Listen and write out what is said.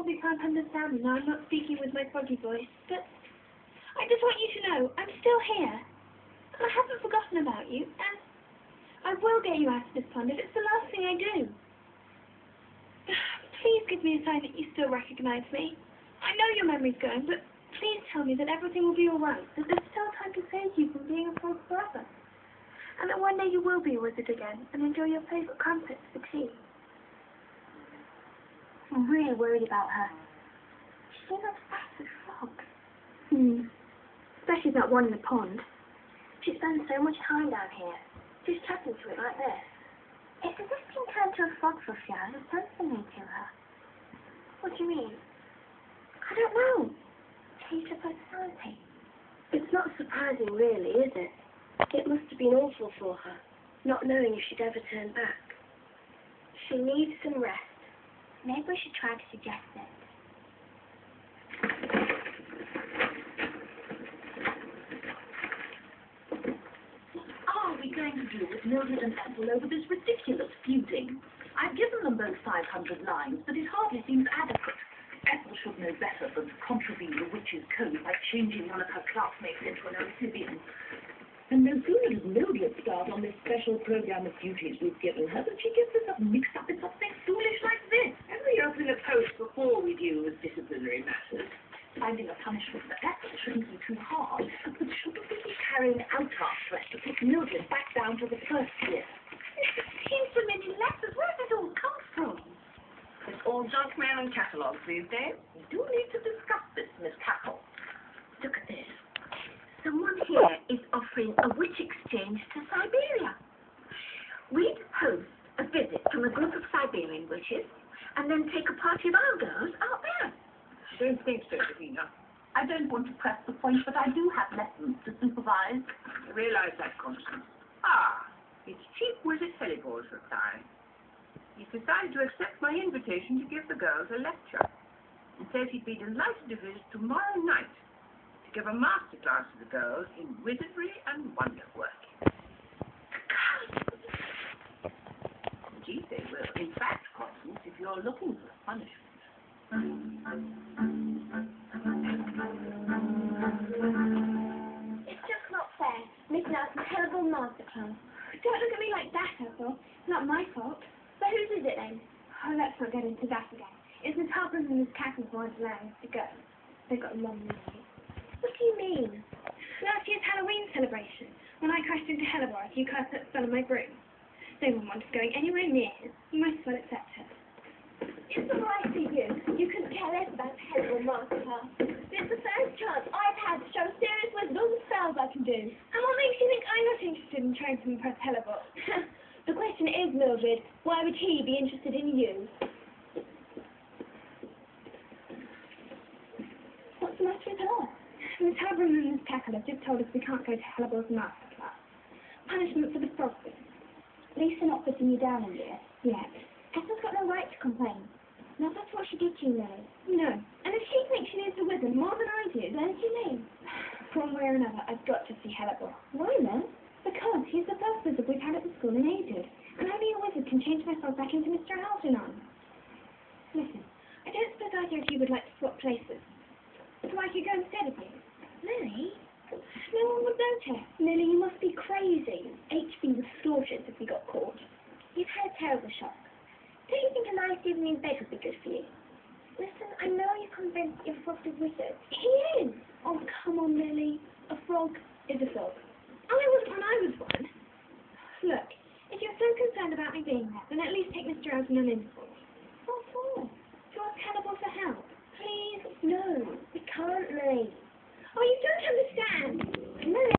probably can't understand me now I'm not speaking with my foggy voice, but I just want you to know I'm still here. And I haven't forgotten about you, and I will get you out of this pond if it's the last thing I do. Please give me a sign that you still recognize me. I know your memory's going, but please tell me that everything will be alright, that there's still time to save you from being a frog forever. And that one day you will be a wizard again and enjoy your favourite crumpets for tea. I'm really worried about her. She's obsessed with frogs. Especially that one in the pond. She spends so much time down here, just chatting to it like this. It's as if being turned to a frog for a few hours has done something to her. What do you mean? I don't know. Changed her personality. It's not surprising, really, is it? It must have been awful for her, not knowing if she'd ever turn back. She needs some rest. Maybe we should try to suggest it. What are we going to do with Mildred and Ethel over this ridiculous feuding? I've given them both 500 lines, but it hardly seems adequate. Ethel should know better than to contravene the witch's code by changing one of her classmates into an amphibian. And no sooner does Mildred start on this special program of duties we've given her than she gets herself mixed up in something foolish like this. Every opening a post before we deal with disciplinary matters. Finding a punishment for Ethel shouldn't be too hard, but shouldn't we be carrying out our threat to put Mildred back down to the first year? It seems so many letters. Where did it all come from? It's all junk mail and catalogues these days. We do need to discuss this, Miss Cackle. Look at this. Someone here is offering a witch exchange to Siberia. We'd host a visit from a group of Siberian witches and then take a party of our girls out there. I don't think so, Davina. I don't want to press the point, but I do have lessons to supervise. I realise that, Constance. Ah, it's cheap wizard Hellebore's reply. He's decided to accept my invitation to give the girls a lecture, and says he'd be delighted to visit tomorrow night to give a masterclass to the girls in wizardry and wonder working. Indeed they will. In fact, Constance, if you're looking for a punishment. It's just not fair. Missing out on a terrible masterclass. Don't look at me like that, Ethel. It's not my fault. So whose is it then? Oh, let's not get into that again. It's Miss Harper's and Miss Cackle's who aren't allowing us to go. They've got a long meeting. What do you mean? Last year's Halloween celebration, when I crashed into Hellebore, you guys put the spell on my broom. No one wanted going anywhere near him. You might as well accept it. It's all right for you. You couldn't care less about a terrible masterclass. It's the first chance I've had to show serious wisdom all the spells I can do. And what makes you think I'm not interested in trying to impress Hellebore? The question is, Mildred, why would he be interested in you? What's the matter with her? Miss Harper and Miss Cackle have just told us we can't go to Hellebore's masterclass. Punishment for the frog thing. At least they're not putting you down, India. Yet. Ethel's got no right to complain. Now that's what she did to you, Lily. No. And if she thinks she needs a wizard more than I do, Learn your name. one way or another, I've got to see Hellebore. Why, then? Because he's the first wizard we've had at the school in ages, and only a wizard can change myself back into Mr. Algernon. Listen, I don't suppose either of you would like to swap places. So I could go instead of you. Lily? No one would notice. Lily, you must be crazy. HB would slaughter us if we got caught. You've had a terrible shock. Don't you think a nice evening in bed would be good for you? Listen, I know you're convinced your frog's a wizard. He is! Oh, come on, Lily. A frog is a frog. I was when I was one. Look, if you're so concerned about me being there, then at least take Mr. Algernon in for me. What for? To ask Hellebore for help. Please? No, we can't, Lily. Oh, you don't understand. Lily.